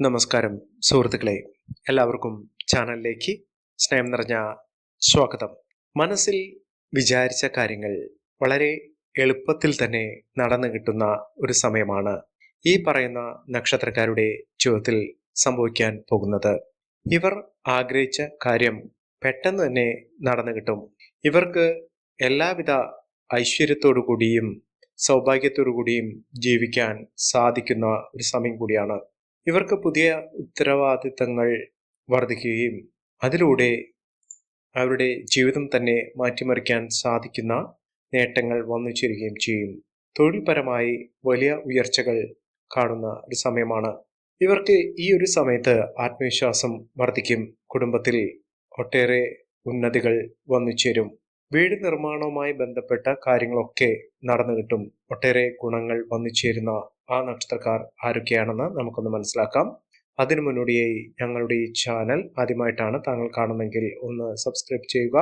നമസ്കാരം സുഹൃത്തുക്കളെ, എല്ലാവർക്കും ചാനലിലേക്ക് സ്നേഹം നിറഞ്ഞ സ്വാഗതം. മനസ്സിൽ വിചാരിച്ച കാര്യങ്ങൾ വളരെ എളുപ്പത്തിൽ തന്നെ നടന്നു കിട്ടുന്ന ഒരു സമയമാണ് ഈ പറയുന്ന നക്ഷത്രക്കാരുടെ ജീവിതത്തിൽ സംഭവിക്കാൻ പോകുന്നത്. ഇവർ ആഗ്രഹിച്ച കാര്യം പെട്ടെന്ന് തന്നെ നടന്നു കിട്ടും. ഇവർക്ക് എല്ലാവിധ ഐശ്വര്യത്തോടു കൂടിയും സൗഭാഗ്യത്തോടു കൂടിയും ജീവിക്കാൻ സാധിക്കുന്ന ഒരു സമയം കൂടിയാണ്. ഇവർക്ക് പുതിയ ഉത്തരവാദിത്തങ്ങൾ വർദ്ധിക്കുകയും അതിലൂടെ അവരുടെ ജീവിതം തന്നെ മാറ്റിമറിക്കാൻ സാധിക്കുന്ന നേട്ടങ്ങൾ വന്നു ചേരുകയും ചെയ്യും. തൊഴിൽപരമായി വലിയ ഉയർച്ചകൾ കാണുന്ന ഒരു സമയമാണ്. ഇവർക്ക് ഈ ഒരു സമയത്ത് ആത്മവിശ്വാസം വർദ്ധിക്കും. കുടുംബത്തിൽ ഒട്ടേറെ ഉന്നതികൾ വന്നു ചേരും. വീട് നിർമ്മാണവുമായി ബന്ധപ്പെട്ട കാര്യങ്ങളൊക്കെ നടന്നു കിട്ടും. ഒട്ടേറെ ഗുണങ്ങൾ വന്നു ചേരുന്ന ആ നക്ഷത്രക്കാർ ആരൊക്കെയാണെന്ന് നമുക്കൊന്ന് മനസ്സിലാക്കാം. അതിനു മുന്നോടിയായി ഞങ്ങളുടെ ഈ ചാനൽ ആദ്യമായിട്ടാണ് താങ്കൾ കാണുന്നെങ്കിൽ ഒന്ന് സബ്സ്ക്രൈബ് ചെയ്യുക.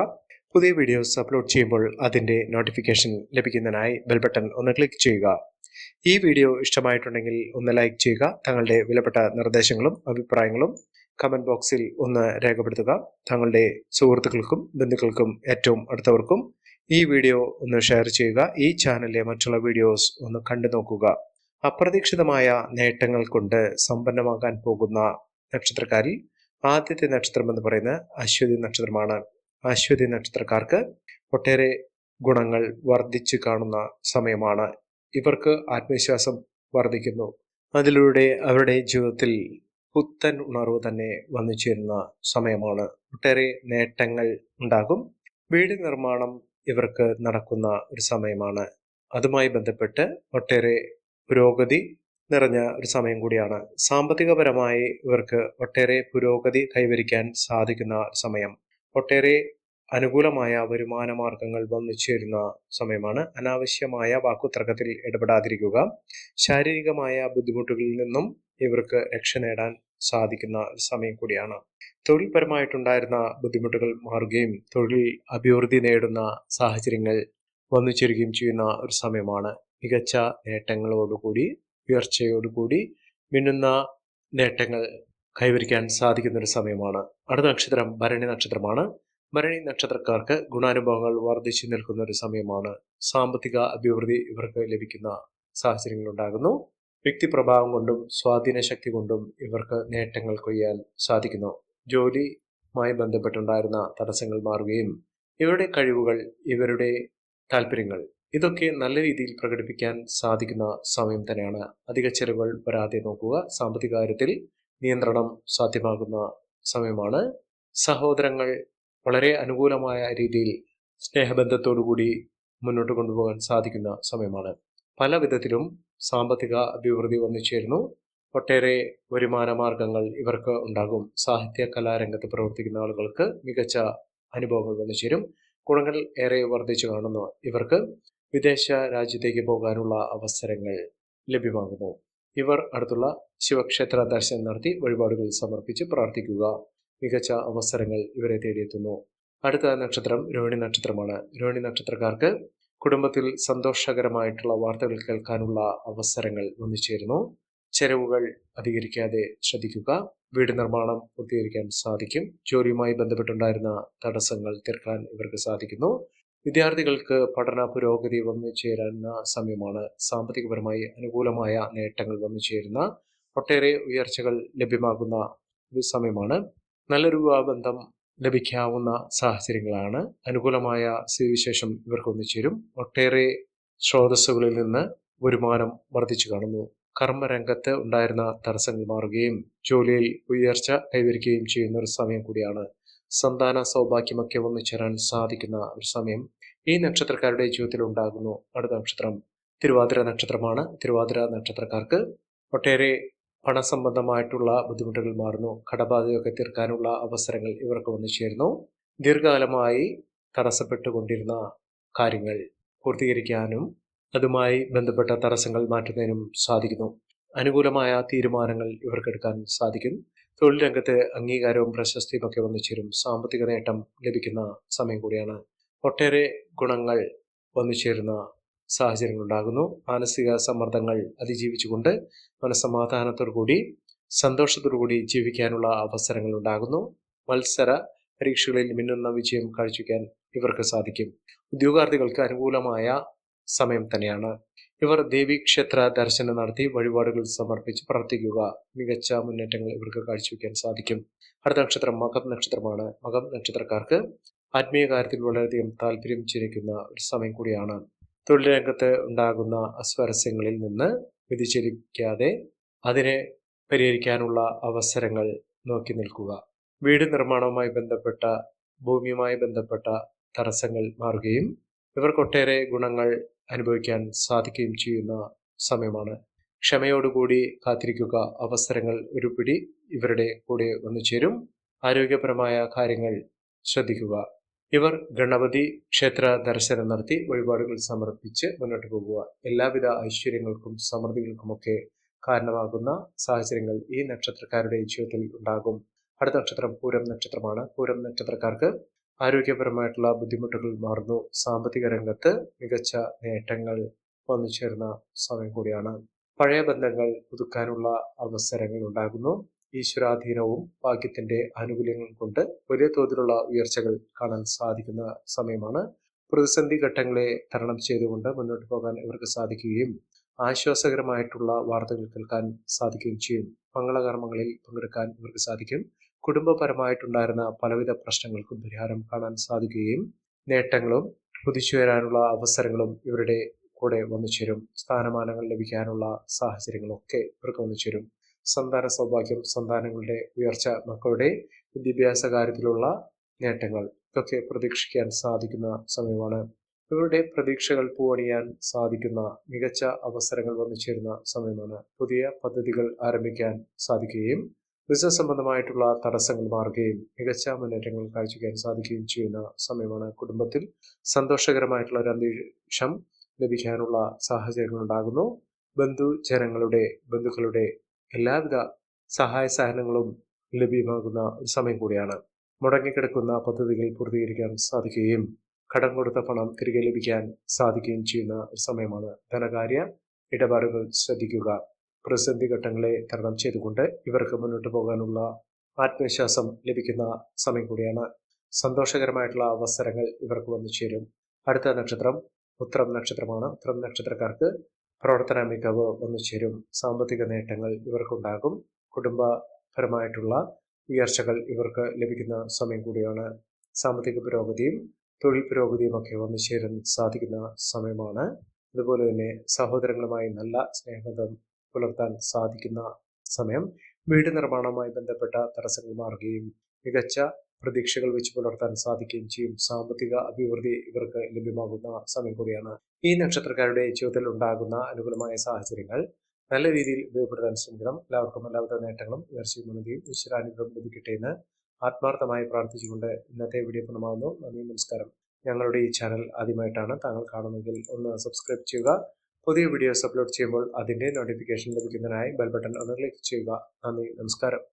പുതിയ വീഡിയോസ് അപ്ലോഡ് ചെയ്യുമ്പോൾ അതിന്റെ നോട്ടിഫിക്കേഷൻ ലഭിക്കുന്നതിനായി ബെൽ ബട്ടൺ ഒന്ന് ക്ലിക്ക് ചെയ്യുക. ഈ വീഡിയോ ഇഷ്ടമായിട്ടുണ്ടെങ്കിൽ ഒന്ന് ലൈക്ക് ചെയ്യുക. തങ്ങളുടെ വിലപ്പെട്ട നിർദ്ദേശങ്ങളും അഭിപ്രായങ്ങളും കമന്റ് ബോക്സിൽ ഒന്ന് രേഖപ്പെടുത്തുക. തങ്ങളുടെ സുഹൃത്തുക്കൾക്കും ബന്ധുക്കൾക്കും ഏറ്റവും അടുത്തവർക്കും ഈ വീഡിയോ ഒന്ന് ഷെയർ ചെയ്യുക. ഈ ചാനലിലെ മറ്റുള്ള വീഡിയോസ് ഒന്ന് കണ്ടു നോക്കുക. അപ്രതീക്ഷിതമായ നേട്ടങ്ങൾ കൊണ്ട് സമ്പന്നമാകാൻ പോകുന്ന നക്ഷത്രക്കാരിൽ ആദ്യത്തെ നക്ഷത്രം എന്ന് പറയുന്നത് അശ്വതി നക്ഷത്രമാണ്. അശ്വതി നക്ഷത്രക്കാർക്ക് ഒട്ടേറെ ഗുണങ്ങൾ വർദ്ധിച്ചു കാണുന്ന സമയമാണ്. ഇവർക്ക് ആത്മവിശ്വാസം വർദ്ധിക്കുന്നു. അതിലൂടെ അവരുടെ ജീവിതത്തിൽ പുത്തൻ ഉണർവ് തന്നെ വന്നു ചേരുന്ന സമയമാണ്. ഒട്ടേറെ നേട്ടങ്ങൾ ഉണ്ടാകും. വീട് നിർമ്മാണം ഇവർക്ക് നടക്കുന്ന ഒരു സമയമാണ്. അതുമായി ബന്ധപ്പെട്ട് ഒട്ടേറെ പുരോഗതി നിറഞ്ഞ ഒരു സമയം കൂടിയാണ്. സാമ്പത്തികപരമായി ഇവർക്ക് ഒട്ടേറെ പുരോഗതി കൈവരിക്കാൻ സാധിക്കുന്ന സമയം. ഒട്ടേറെ അനുകൂലമായ വരുമാന മാർഗങ്ങൾ വന്നു ചേരുന്ന സമയമാണ്. അനാവശ്യമായ വാക്കുതർക്കത്തിൽ ഇടപെടാതിരിക്കുക. ശാരീരികമായ ബുദ്ധിമുട്ടുകളിൽ നിന്നും ഇവർക്ക് രക്ഷ നേടാൻ സാധിക്കുന്ന സമയം കൂടിയാണ്. തൊഴിൽപരമായിട്ടുണ്ടായിരുന്ന ബുദ്ധിമുട്ടുകൾ മാറുകയും തൊഴിൽ അഭിവൃദ്ധി നേടുന്ന സാഹചര്യങ്ങൾ വന്നു ചേരുകയും ചെയ്യുന്ന ഒരു സമയമാണ്. മികച്ച നേട്ടങ്ങളോടുകൂടി ഉയർച്ചയോടുകൂടി മിന്നുന്ന നേട്ടങ്ങൾ കൈവരിക്കാൻ സാധിക്കുന്ന ഒരു സമയമാണ്. അടുത്ത നക്ഷത്രം ഭരണി നക്ഷത്രമാണ്. ഭരണി നക്ഷത്രക്കാർക്ക് ഗുണാനുഭവങ്ങൾ വർദ്ധിച്ചു നിൽക്കുന്ന ഒരു സമയമാണ്. സാമ്പത്തിക അഭിവൃദ്ധി ഇവർക്ക് ലഭിക്കുന്ന സാഹചര്യങ്ങൾ ഉണ്ടാകുന്നു. വ്യക്തിപ്രഭാവം കൊണ്ടും സ്വാധീന ശക്തി കൊണ്ടും ഇവർക്ക് നേട്ടങ്ങൾ കൊയ്യാൻ സാധിക്കുന്നു. ജോലിയുമായി ബന്ധപ്പെട്ടുണ്ടായിരുന്ന തടസ്സങ്ങൾ മാറുകയും ഇവരുടെ കഴിവുകൾ, ഇവരുടെ താല്പര്യങ്ങൾ ഇതൊക്കെ നല്ല രീതിയിൽ പ്രകടിപ്പിക്കാൻ സാധിക്കുന്ന സമയം തന്നെയാണ്. അധിക ചെലവുകൾ വരാതെ നോക്കുക. സാമ്പത്തിക കാര്യത്തിൽ നിയന്ത്രണം സാധ്യമാകുന്ന സമയമാണ്. സഹോദരങ്ങൾ വളരെ അനുകൂലമായ രീതിയിൽ സ്നേഹബന്ധത്തോടുകൂടി മുന്നോട്ട് കൊണ്ടുപോകാൻ സാധിക്കുന്ന സമയമാണ്. പല വിധത്തിലും സാമ്പത്തിക അഭിവൃദ്ധി വന്നു ചേരുന്നു. ഒട്ടേറെ വരുമാന മാർഗങ്ങൾ ഇവർക്ക് ഉണ്ടാകും. സാഹിത്യ കലാരംഗത്ത് പ്രവർത്തിക്കുന്ന ആളുകൾക്ക് മികച്ച അനുഭവങ്ങൾ വന്നു ചേരും. ഗുണങ്ങൾ ഏറെ വർദ്ധിച്ചു കാണുന്നു. ഇവർക്ക് വിദേശ രാജ്യത്തേക്ക് പോകാനുള്ള അവസരങ്ങൾ ലഭ്യമാകുന്നു. ഇവർ അടുത്തുള്ള ശിവക്ഷേത്ര ദർശനം നടത്തി വഴിപാടുകൾ സമർപ്പിച്ച് പ്രാർത്ഥിക്കുക. മികച്ച അവസരങ്ങൾ ഇവരെ തേടിയെത്തുന്നു. അടുത്ത നക്ഷത്രം രോഹിണി നക്ഷത്രമാണ്. രോഹിണി നക്ഷത്രക്കാർക്ക് കുടുംബത്തിൽ സന്തോഷകരമായിട്ടുള്ള വാർത്തകൾ കേൾക്കാനുള്ള അവസരങ്ങൾ വന്നു ചേരുന്നു. ചെലവുകൾ അധികരിക്കാതെ ശ്രദ്ധിക്കുക. വീട് നിർമ്മാണം പൂർത്തീകരിക്കാൻ സാധിക്കും. ജോലിയുമായി ബന്ധപ്പെട്ടുണ്ടായിരുന്ന തടസ്സങ്ങൾ തീർക്കാൻ ഇവർക്ക് സാധിക്കുന്നു. വിദ്യാർത്ഥികൾക്ക് പഠന പുരോഗതി വന്നു ചേരുന്ന സമയമാണ്. സാമ്പത്തികപരമായി അനുകൂലമായ നേട്ടങ്ങൾ വന്നു ചേരുന്ന ഒട്ടേറെ ഉയർച്ചകൾ ലഭ്യമാകുന്ന ഒരു സമയമാണ്. നല്ലൊരു വിവാഹബന്ധം ലഭിക്കാവുന്ന സാഹചര്യങ്ങളാണ്. അനുകൂലമായ സ്ഥിതിവിശേഷം ഇവർക്ക് വന്നു ചേരും. ഒട്ടേറെ സ്രോതസ്സുകളിൽ നിന്ന് വരുമാനം വർദ്ധിച്ചു കാണുന്നു. കർമ്മരംഗത്ത് ഉണ്ടായിരുന്ന തടസ്സങ്ങൾ മാറുകയും ജോലിയിൽ ഉയർച്ച കൈവരിക്കുകയും ചെയ്യുന്ന ഒരു സമയം കൂടിയാണ്. സന്താന സൗഭാഗ്യമൊക്കെ വന്നു ചേരാൻ സാധിക്കുന്ന ഒരു സമയം ഈ നക്ഷത്രക്കാരുടെ ജീവിതത്തിൽ ഉണ്ടാകുന്നു. അടുത്ത നക്ഷത്രം തിരുവാതിര നക്ഷത്രമാണ്. തിരുവാതിര നക്ഷത്രക്കാർക്ക് ഒട്ടേറെ പണസംബന്ധമായിട്ടുള്ള ബുദ്ധിമുട്ടുകൾ മാറുന്നു. കടബാധയൊക്കെ തീർക്കാനുള്ള അവസരങ്ങൾ ഇവർക്ക് വന്നു ചേരുന്നു. ദീർഘകാലമായി തടസ്സപ്പെട്ടുകൊണ്ടിരുന്ന കാര്യങ്ങൾ പൂർത്തീകരിക്കാനും അതുമായി ബന്ധപ്പെട്ട തടസ്സങ്ങൾ മാറ്റുന്നതിനും സാധിക്കുന്നു. അനുകൂലമായ തീരുമാനങ്ങൾ ഇവർക്കെടുക്കാൻ സാധിക്കും. തൊഴിൽ രംഗത്ത് അംഗീകാരവും പ്രശസ്തിയും ഒക്കെ വന്നു ചേരും. സാമ്പത്തിക നേട്ടം ലഭിക്കുന്ന സമയം കൂടിയാണ്. ഒട്ടേറെ ഗുണങ്ങൾ വന്നു ചേരുന്ന സാഹചര്യങ്ങൾ ഉണ്ടാകുന്നു. മാനസിക സമ്മർദ്ദങ്ങൾ അതിജീവിച്ചുകൊണ്ട് മനസ്സമാധാനത്തോടു കൂടി സന്തോഷത്തോടുകൂടി ജീവിക്കാനുള്ള അവസരങ്ങൾ ഉണ്ടാകുന്നു. മത്സര പരീക്ഷകളിൽ മിന്നുന്ന വിജയം കാഴ്ചവെക്കാൻ ഇവർക്ക് സാധിക്കും. ഉദ്യോഗാർത്ഥികൾക്ക് അനുകൂലമായ സമയം തന്നെയാണ്. ഇവർ ദേവീക്ഷേത്ര ദർശനം നടത്തി വഴിപാടുകൾ സമർപ്പിച്ച് പ്രാർത്ഥിക്കുക. മികച്ച മുന്നേറ്റങ്ങൾ ഇവർക്ക് കാഴ്ചവെക്കാൻ സാധിക്കും. അടുത്ത നക്ഷത്രം മകം നക്ഷത്രമാണ്. മകം നക്ഷത്രക്കാർക്ക് ആത്മീയ കാര്യത്തിൽ വളരെയധികം താല്പര്യം ചിരിക്കുന്ന ഒരു സമയം കൂടിയാണ്. തൊഴിൽ രംഗത്ത് ഉണ്ടാകുന്ന അസ്വാരസ്യങ്ങളിൽ നിന്ന് വ്യതിചലിക്കാതെ അതിനെ പരിഹരിക്കാനുള്ള അവസരങ്ങൾ നോക്കി നിൽക്കുക. വീട് നിർമ്മാണവുമായി ബന്ധപ്പെട്ട ഭൂമിയുമായി ബന്ധപ്പെട്ട തടസ്സങ്ങൾ മാറുകയും ഇവർക്കൊട്ടേറെ ഗുണങ്ങൾ അനുഭവിക്കാൻ സാധിക്കുകയും ചെയ്യുന്ന സമയമാണ്. ക്ഷമയോടുകൂടി കാത്തിരിക്കുക. അവസരങ്ങൾ ഒരു പിടി ഇവരുടെ കൂടെ വന്നു ചേരും. ആരോഗ്യപരമായ കാര്യങ്ങൾ ശ്രദ്ധിക്കുക. ഇവർ ഗണപതി ക്ഷേത്ര ദർശനം നടത്തി വഴിപാടുകൾ സമർപ്പിച്ച് മുന്നോട്ട് പോകുക. എല്ലാവിധ ഐശ്വര്യങ്ങൾക്കും സമൃദ്ധികൾക്കുമൊക്കെ കാരണമാകുന്ന സാഹചര്യങ്ങൾ ഈ നക്ഷത്രക്കാരുടെ ജീവിതത്തിൽ ഉണ്ടാകും. അടുത്ത നക്ഷത്രം പൂരം നക്ഷത്രമാണ്. പൂരം നക്ഷത്രക്കാർക്ക് ആരോഗ്യപരമായിട്ടുള്ള ബുദ്ധിമുട്ടുകൾ മാറുന്നു. സാമ്പത്തിക രംഗത്ത് മികച്ച നേട്ടങ്ങൾ വന്നു ചേർന്ന സമയം കൂടിയാണ്. പഴയ ബന്ധങ്ങൾ പുതുക്കാനുള്ള അവസരങ്ങൾ ഉണ്ടാകുന്നു. ഈശ്വരാധീനവും ഭാഗ്യത്തിന്റെ ആനുകൂല്യങ്ങളും കൊണ്ട് വലിയ തോതിലുള്ള ഉയർച്ചകൾ കാണാൻ സാധിക്കുന്ന സമയമാണ്. പ്രതിസന്ധി ഘട്ടങ്ങളെ തരണം ചെയ്തുകൊണ്ട് മുന്നോട്ട് പോകാൻ ഇവർക്ക് സാധിക്കുകയും ആശ്വാസകരമായിട്ടുള്ള വാർത്തകൾ കേൾക്കാൻ സാധിക്കുകയും ചെയ്യും. മംഗളകർമ്മങ്ങളിൽ പങ്കെടുക്കാൻ ഇവർക്ക് സാധിക്കും. കുടുംബപരമായിട്ടുണ്ടായിരുന്ന പലവിധ പ്രശ്നങ്ങൾക്കും പരിഹാരം കാണാൻ സാധിക്കുകയും നേട്ടങ്ങളും കുതിച്ചുയരാനുള്ള അവസരങ്ങളും ഇവരുടെ കൂടെ വന്നു ചേരും. സ്ഥാനമാനങ്ങൾ ലഭിക്കാനുള്ള സാഹചര്യങ്ങളൊക്കെ ഇവർക്ക് വന്നു ചേരും. സന്താന സൗഭാഗ്യം, സന്താനങ്ങളുടെ ഉയർച്ച, മക്കളുടെ വിദ്യാഭ്യാസ കാര്യത്തിലുള്ള നേട്ടങ്ങൾ ഇതൊക്കെ പ്രതീക്ഷിക്കാൻ സാധിക്കുന്ന സമയമാണ്. ഇവരുടെ പ്രതീക്ഷകൾ പൂവണിയാൻ സാധിക്കുന്ന മികച്ച അവസരങ്ങൾ വന്നു ചേരുന്ന സമയമാണ്. പുതിയ പദ്ധതികൾ ആരംഭിക്കാൻ സാധിക്കുകയും ബിസിനസ് സംബന്ധമായിട്ടുള്ള തടസ്സങ്ങൾ മാറുകയും മികച്ച മുന്നേറ്റങ്ങൾ കാഴ്ചവെക്കാൻ സാധിക്കുകയും ചെയ്യുന്ന സമയമാണ്. കുടുംബത്തിൽ സന്തോഷകരമായിട്ടുള്ള ഒരു അന്തരീക്ഷം ലഭിക്കാനുള്ള സാഹചര്യങ്ങൾ ഉണ്ടാകുന്നു. ബന്ധുക്കളുടെ എല്ലാവിധ സഹായ സഹനങ്ങളും ലഭ്യമാകുന്ന ഒരു സമയം കൂടിയാണ്. മുടങ്ങിക്കിടക്കുന്ന പദ്ധതികൾ പൂർത്തീകരിക്കാൻ സാധിക്കുകയും കടം കൊടുത്ത പണം തിരികെ ലഭിക്കാൻ സാധിക്കുകയും ചെയ്യുന്ന ഒരു സമയമാണ്. ധനകാര്യ ഇടപാടുകൾ ശ്രദ്ധിക്കുക. പ്രതിസന്ധി ഘട്ടങ്ങളെ തരണം ചെയ്തുകൊണ്ട് ഇവർക്ക് മുന്നോട്ട് പോകാനുള്ള ആത്മവിശ്വാസം ലഭിക്കുന്ന സമയം കൂടിയാണ്. സന്തോഷകരമായിട്ടുള്ള അവസരങ്ങൾ ഇവർക്ക് വന്നു ചേരും. അടുത്ത നക്ഷത്രം ഉത്രം നക്ഷത്രമാണ്. ഉത്രം നക്ഷത്രക്കാർക്ക് പ്രവർത്തന മികവ് വന്നു ചേരും. സാമ്പത്തിക നേട്ടങ്ങൾ ഇവർക്കുണ്ടാകും. കുടുംബപരമായിട്ടുള്ള ഉയർച്ചകൾ ഇവർക്ക് ലഭിക്കുന്ന സമയം കൂടിയാണ്. സാമ്പത്തിക പുരോഗതിയും തൊഴിൽ പുരോഗതിയും ഒക്കെ വന്നു ചേരാൻ സാധിക്കുന്ന സമയമാണ്. അതുപോലെ തന്നെ സഹോദരങ്ങളുമായി നല്ല സ്നേഹബന്ധം പുലർത്താൻ സാധിക്കുന്ന സമയം. വീട് നിർമ്മാണവുമായി ബന്ധപ്പെട്ട തടസ്സങ്ങൾ മാറുകയും മികച്ച പ്രതീക്ഷകൾ വെച്ച് പുലർത്താൻ സാധിക്കുകയും ചെയ്യും. സാമ്പത്തിക അഭിവൃദ്ധി ഇവർക്ക് ലഭ്യമാകുന്ന സമയം കൂടിയാണ്. ഈ നക്ഷത്രക്കാരുടെ ജീവിതത്തിൽ ഉണ്ടാകുന്ന അനുകൂലമായ സാഹചര്യങ്ങൾ നല്ല രീതിയിൽ ഉപയോഗപ്പെടുത്താൻ ശ്രമിക്കണം. എല്ലാവർക്കും എല്ലാവിധ നേട്ടങ്ങളും ഉയർച്ചയും ഉന്നതിയും ഈശ്വരാനുഗ്രഹം ലഭിക്കട്ടെ എന്ന് ആത്മാർത്ഥമായി പ്രാർത്ഥിച്ചുകൊണ്ട് ഇന്നത്തെ വീഡിയോ പൂർണ്ണമാകുന്നു. നന്ദി, നമസ്കാരം. ഞങ്ങളുടെ ഈ ചാനൽ ആദ്യമായിട്ടാണ് താങ്കൾ കാണുന്നതെങ്കിൽ ഒന്ന് സബ്സ്ക്രൈബ് ചെയ്യുക. പുതിയ വീഡിയോസ് അപ്ലോഡ് ചെയ്യുമ്പോൾ അതിൻ്റെ നോട്ടിഫിക്കേഷൻ ലഭിക്കുന്നതിനായി ബെൽ ബട്ടൺ ഒന്ന് ക്ലിക്ക് ചെയ്യുക. നന്ദി, നമസ്കാരം.